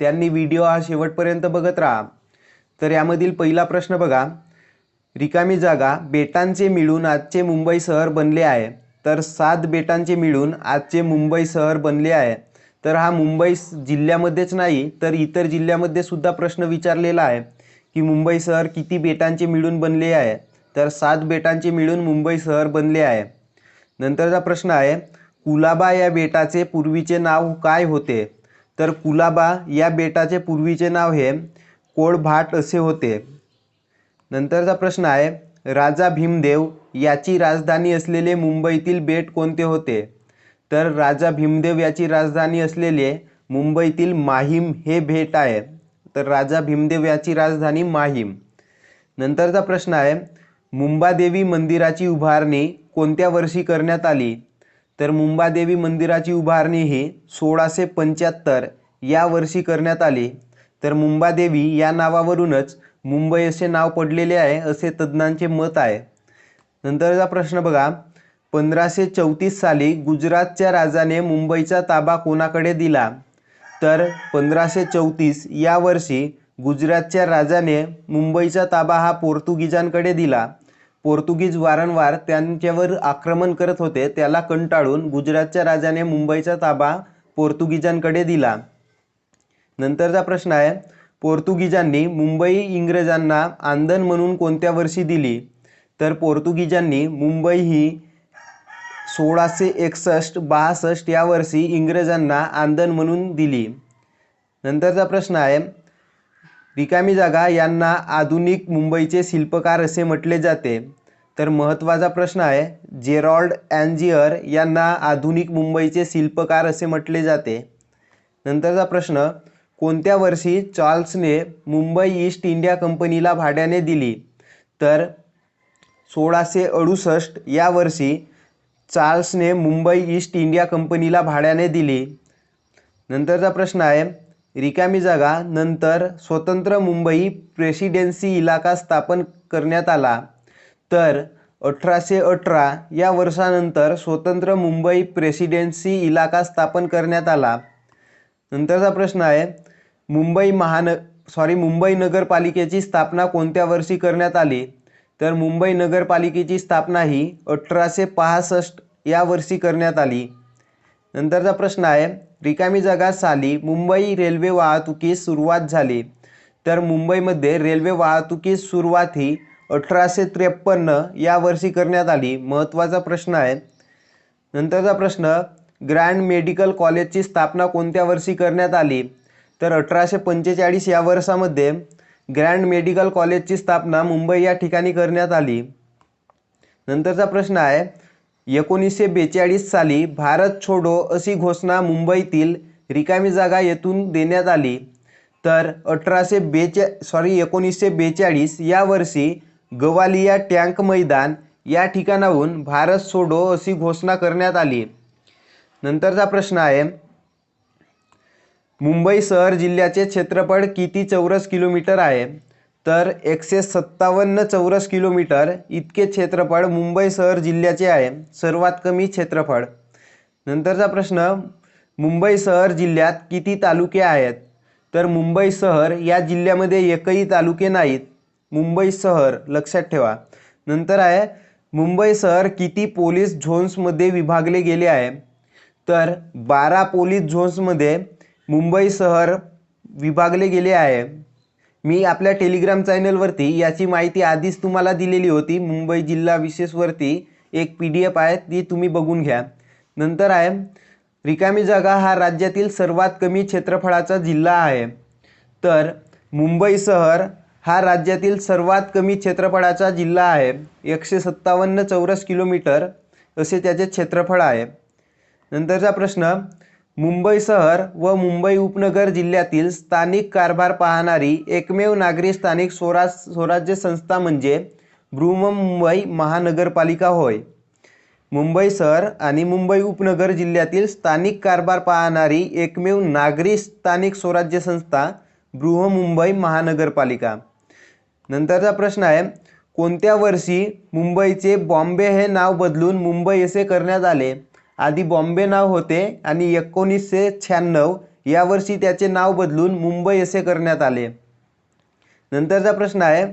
त्यांनी व्हिडिओ हा शेवटपर्यंत बघत राहा। तर यामधील पहिला प्रश्न बघा, रिकामी जागा बेटांचे मिळून आजचे मुंबई शहर बनले आहे। तर 7 बेटांचे मिळून आजचे मुंबई शहर बनले आहे। तर हा मुंबई जिल्ह्यामध्येच नाही तर इतर जिल्ह्यामध्ये सुद्धा प्रश्न विचारलेला आहे की मुंबई शहर किती बेटांचे मिळून बनले आहे। तर 7 बेटांचे मिळून मुंबई शहर बनले आहे। नंतरचा प्रश्न आहे, कुलाबा या बेटाचे पूर्वीचे नाव काय होते? तर कुलाबा या बेटाचे पूर्वीचे नाव हे कोळभाट असे होते। नंतरचा प्रश्न आहे, राजा भीमदेव याची राजधानी असलेले मुंबईतील बेट कोणते होते? तर राजा भीमदेव याची राजधानी असलेले मुंबईतील माहीम हे बेट आहे। तर राजा भीमदेव याची राजधानी माहीम। नंतरचा प्रश्न आहे, मुंबादेवी मंदिराची उभारणी कोणत्या वर्षी करण्यात आली? तर मुंबादेवी मंदिराची उभारणी ही 1675 या वर्षी करण्यात आली। तर मुंबादेवी या नावावरूनच मुंबई असे नाव पडलेले आहे असे तज्ञांचे मत आहे। नंतरचा प्रश्न बघा, 1534 साली गुजरातच्या राजाने मुंबईचा ताबा कोणाकडे दिला? तर 1534 या वर्षी गुजरातच्या राजाने मुंबईचा ताबा हा पोर्तुगीजांकडे दिला। पोर्तुगीज वारंवार त्यांच्यावर आक्रमण करत होते, त्याला कंटाळून गुजरातच्या राजाने मुंबईचा ताबा पोर्तुगीजांकडे दिला। नंतरचा प्रश्न आहे, पोर्तुगीजांनी मुंबई इंग्रजांना आंदण म्हणून कोणत्या वर्षी दिली? तर पोर्तुगीजांनी मुंबई ही 1661-62 या वर्षी इंग्रजांना आंदण म्हणून दिली। नंतरचा प्रश्न आहे, रिकामी जागा यांना आधुनिक मुंबईचे शिल्पकार असे म्हटले जाते। तर महत्त्वाचा प्रश्न आहे, जेरॉल्ड अँजियर यांना आधुनिक मुंबईचे शिल्पकार असे म्हटले जाते। नंतरचा प्रश्न, कोणत्या वर्षी चार्ल्सने मुंबई ईस्ट इंडिया कंपनीला भाड्याने दिली? तर 1668 या वर्षी चार्ल्सने मुंबई ईस्ट इंडिया कंपनीला भाड्याने दिली। नंतरचा प्रश्न आहे, रिकामी जागा नंतर स्वतंत्र मुंबई प्रेसिडेन्सी इलाका स्थापन करण्यात आला। तर 1818 या वर्षानंतर स्वतंत्र मुंबई प्रेसिडेन्सी इलाका स्थापन करण्यात आला। नंतरचा प्रश्न आहे, मुंबई नगरपालिकेची स्थापना कोणत्या वर्षी करण्यात आली? तर मुंबई नगरपालिकेची स्थापना ही 1865 या वर्षी करण्यात आली। नंतरचा प्रश्न आहे, रिकामी जागा साली मुंबई रेल्वे वाहतुकीस सुरुवात झाली। तर मुंबईमध्ये रेल्वे वाहतुकीस सुरुवात ही 1853 या वर्षी करण्यात आली। महत्त्वाचा प्रश्न आहे। नंतरचा प्रश्न, ग्रँड मेडिकल कॉलेजची स्थापना कोणत्या वर्षी करण्यात आली? तर 1845 या वर्षामध्ये ग्रँड मेडिकल कॉलेजची स्थापना मुंबई या ठिकाणी करण्यात आली। नंतरचा प्रश्न आहे, 1942 साली भारत छोडो अशी घोषणा मुंबईतील रिकामी जागा येथून देण्यात आली। तर 1942 या वर्षी गवालिया टँक मैदान या ठिकाणाहून भारत छोडो अशी घोषणा करण्यात आली। नंतरचा प्रश्न आहे, मुंबई शहर जिल्ह्याचे क्षेत्रफळ किती चौरस किलोमीटर आहे? तर 157 चौरस किलोमीटर इतके क्षेत्रफळ मुंबई शहर जिल्ह्याचे आहे, सर्वात कमी क्षेत्रफळ। नंतरचा प्रश्न, मुंबई शहर जिल्ह्यात किती तालुके आहेत? तर मुंबई शहर या जिल्ह्यामध्ये एकही तालुके नाहीत, मुंबई शहर लक्षात ठेवा। नंतर आहे, मुंबई शहर किती पोलीस झोन्समध्ये विभागले गेले आहे? तर 12 पोलीस झोन्समध्ये मुंबई शहर विभागले गेले आहे। मी आपल्या टेलिग्राम चॅनलवरती याची माहिती आधीच तुम्हाला दिलेली होती। मुंबई जिल्हा विशेषवरती एक PDF आहे, ती तुम्ही बघून घ्या। नंतर आहे, रिकामी जागा हा राज्यातील सर्वात कमी क्षेत्रफळाचा जिल्हा आहे। तर मुंबई शहर हा राज्यातील सर्वात कमी क्षेत्रफळाचा जिल्हा आहे, 157 चौरस किलोमीटर असे त्याचे क्षेत्रफळ आहे। नंतरचा प्रश्न, मुंबई शहर व मुंबई उपनगर जिल्ह्यातील स्थानिक कारभार पाहणारी एकमेव नागरी स्थानिक स्वराज्य संस्था म्हणजे बृहन्मुंबई महानगरपालिका होय। मुंबई शहर आणि मुंबई उपनगर जिल्ह्यातील स्थानिक कारभार पाहणारी एकमेव नागरी स्थानिक स्वराज्य संस्था बृहन्मुंबई महानगरपालिका। नंतरचा प्रश्न आहे, कोणत्या वर्षी मुंबईचे बॉम्बे हे नाव बदलून मुंबई असे करण्यात आले? आधी बॉम्बे नाव होते आणि 1996 यावर्षी त्याचे नाव बदलून मुंबई असे करण्यात आले? नंतरचा प्रश्न आहे,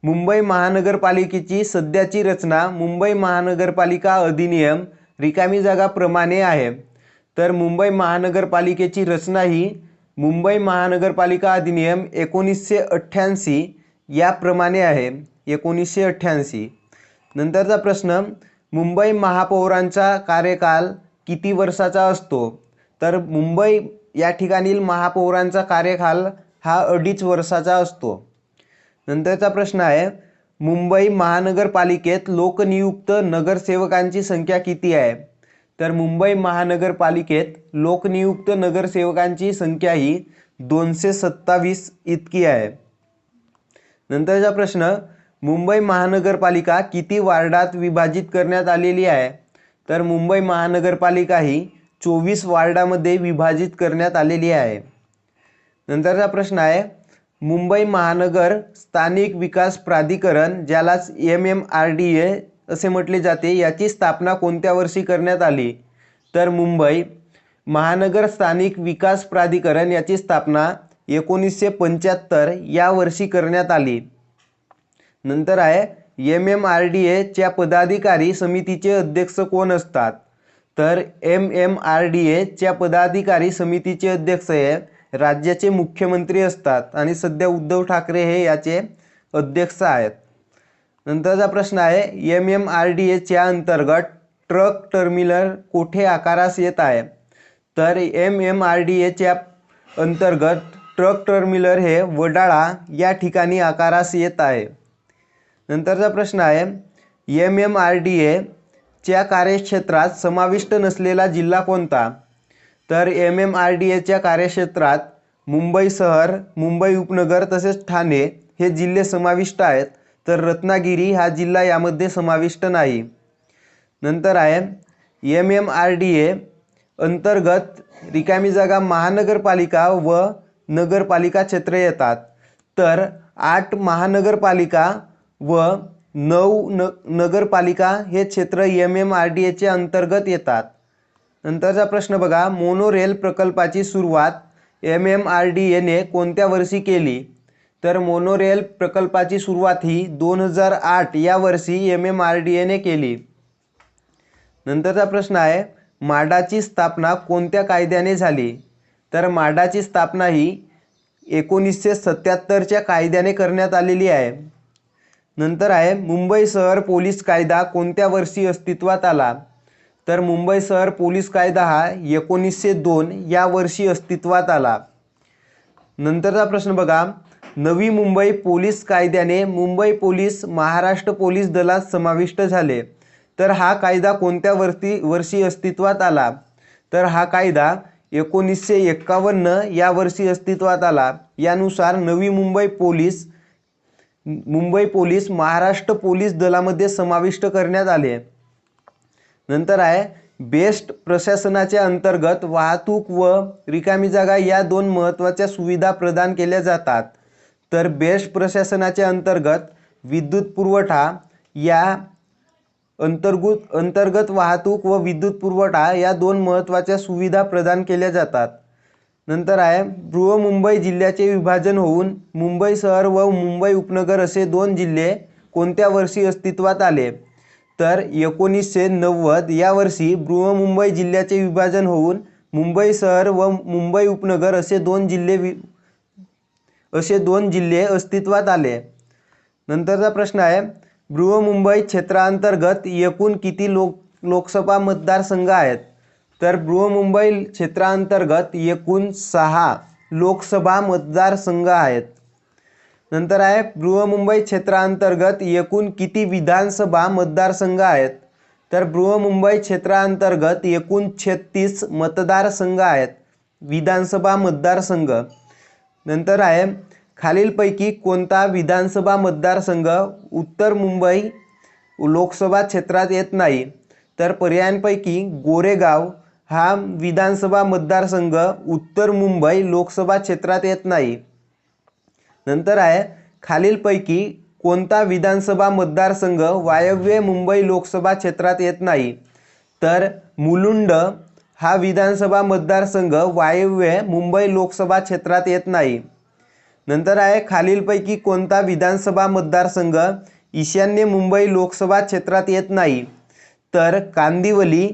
मुंबई महानगरपालिकेची सध्याची रचना मुंबई महानगरपालिका अधिनियम रिकामी जागा प्रमाणे आहे. तर मुंबई महानगरपालिकेची रचना ही मुंबई महानगरपालिका अधिनियम 1988 याप्रमाणे आहे. 1988. नंतरचा प्रश्न, मुंबई महापौरांचा कार्यकाल किती वर्षाचा असतो? तर मुंबई या ठिकाणील महापौरांचा कार्यकाल हा 2.5 वर्षाचा असतो. नंतरचा प्रश्न आहे, मुंबई महानगरपालिकेत लोकनियुक्त नगरसेवकांची संख्या किती आहे? तर मुंबई महानगरपालिकेत लोकनियुक्त नगरसेवकांची संख्या ही 227 इतकी आहे. नंतरचा प्रश्न, मुंबई महानगरपालिका किती वार्डात विभाजित करण्यात आलेली आहे? तर मुंबई महानगरपालिका ही 24 वार्डामध्ये विभाजित करण्यात आलेली आहे. नंतरचा प्रश्न आहे, मुंबई महानगर स्थानिक विकास प्राधिकरण ज्यालाच MMRDA असे म्हटले जाते, याची स्थापना कोणत्या वर्षी करण्यात आली? तर मुंबई महानगर स्थानिक विकास प्राधिकरण याची स्थापना 1975 या वर्षी करण्यात आली. नंतर आहे, MMRDA च्या पदाधिकारी समितीचे अध्यक्ष कोण असतात? तर MMRDA च्या पदाधिकारी समितीचे अध्यक्ष हे राज्याचे मुख्यमंत्री असतात आणि सध्या उद्धव ठाकरे हे याचे अध्यक्ष आहेत. नंतरचा प्रश्न आहे, MMRDA च्या अंतर्गत ट्रक टर्मिनल कोठे आकारास येत आहे? तर MMRDA च्या अंतर्गत ट्रक टर्मिनल हे वडाळा या ठिकाणी आकारास येत आहे. नंतरचा प्रश्न आहे, MMRDA च्या कार्यक्षेत्रात समाविष्ट नसलेला जिल्हा कोणता? तर MMRDA च्या कार्यक्षेत्रात मुंबई शहर, मुंबई उपनगर तसेच ठाणे हे जिल्हे समाविष्ट आहेत. तर रत्नागिरी हा जिल्हा यामध्ये समाविष्ट नाही. नंतर आहे, MMRDA अंतर्गत रिकामी जागा महानगरपालिका व नगरपालिका क्षेत्र येतात. तर 8 महानगरपालिका व 9 नगरपालिका हे क्षेत्र MMRDA च्या अंतर्गत येतात. नंतरचा प्रश्न बघा, मोनोरेल प्रकल्पाची सुरुवात MMRDA ने कोणत्या वर्षी केली? तर मोनोरेल प्रकल्पाची सुरुवात ही 2008 या वर्षी MMRDA ने केली. नंतरचा प्रश्न आहे, माडाची स्थापना कोणत्या कायद्याने झाली? तर माडाची स्थापना ही 1977 च्या कायद्याने करण्यात आलेली आहे. नंतर आहे, मुंबई शहर पोलीस कायदा कोणत्या वर्षी अस्तित्वात आला? तर मुंबई शहर पोलीस कायदा हा 1902 या वर्षी अस्तित्वात आला. नंतरचा प्रश्न बघा, नवी मुंबई पोलीस कायद्याने मुंबई पोलीस महाराष्ट्र पोलीस दलात समाविष्ट झाले. तर हा कायदा कोणत्या वर्षी अस्तित्वात आला? तर हा कायदा 1951 या वर्षी अस्तित्वात आला. यानुसार नवी मुंबई पोलीस महाराष्ट्र पोलीस दलामध्ये समाविष्ट करण्यात आले. नंतर आहे, बेस्ट प्रशासनाच्या अंतर्गत वाहतूक व रिकामी जागा या 2 महत्त्वाच्या सुविधा प्रदान केल्या जातात. तर बेस्ट प्रशासनाच्या अंतर्गत विद्युत पुरवठा या अंतर्गत वाहतूक व विद्युत पुरवठा या 2 महत्त्वाच्या सुविधा प्रदान केल्या जातात. नंतर आहे, बृहमुंबई जिल्ह्याचे विभाजन होऊन मुंबई शहर व मुंबई उपनगर असे 2 जिल्हे कोणत्या वर्षी अस्तित्वात आले? तर 1990 या वर्षी बृहमुंबई जिल्ह्याचे विभाजन होऊन मुंबई शहर व मुंबई उपनगर असे 2 जिल्हे अस्तित्वात आले. नंतरचा प्रश्न आहे, बृहमुंबई क्षेत्रांतर्गत एकूण किती लोकसभा मतदारसंघ आहेत? तर बृहमुंबई क्षेत्रांतर्गत एकूण 6 लोकसभा मतदारसंघ आहेत. नंतर आहे, बृहमुंबई क्षेत्रांतर्गत एकूण किती विधानसभा मतदारसंघ आहेत? तर बृहमुंबई क्षेत्रांतर्गत एकूण 36 मतदारसंघ आहेत, विधानसभा मतदारसंघ. नंतर आहे, खालीलपैकी कोणता विधानसभा मतदारसंघ उत्तर मुंबई लोकसभा क्षेत्रात येत नाही? तर पर्यायांपैकी गोरेगाव हा विधानसभा मतदारसंघ उत्तर मुंबई लोकसभा क्षेत्रात येत नाही. नंतर आहे, खालीलपैकी कोणता विधानसभा मतदारसंघ वायव्य मुंबई लोकसभा क्षेत्रात येत नाही? तर मुलुंड हा विधानसभा मतदारसंघ वायव्य मुंबई लोकसभा क्षेत्रात येत नाही। नंतर आहे खालीलपैकी कोणता विधानसभा मतदारसंघ ईशान्य मुंबई लोकसभा क्षेत्रात येत नाही? तर कांदिवली,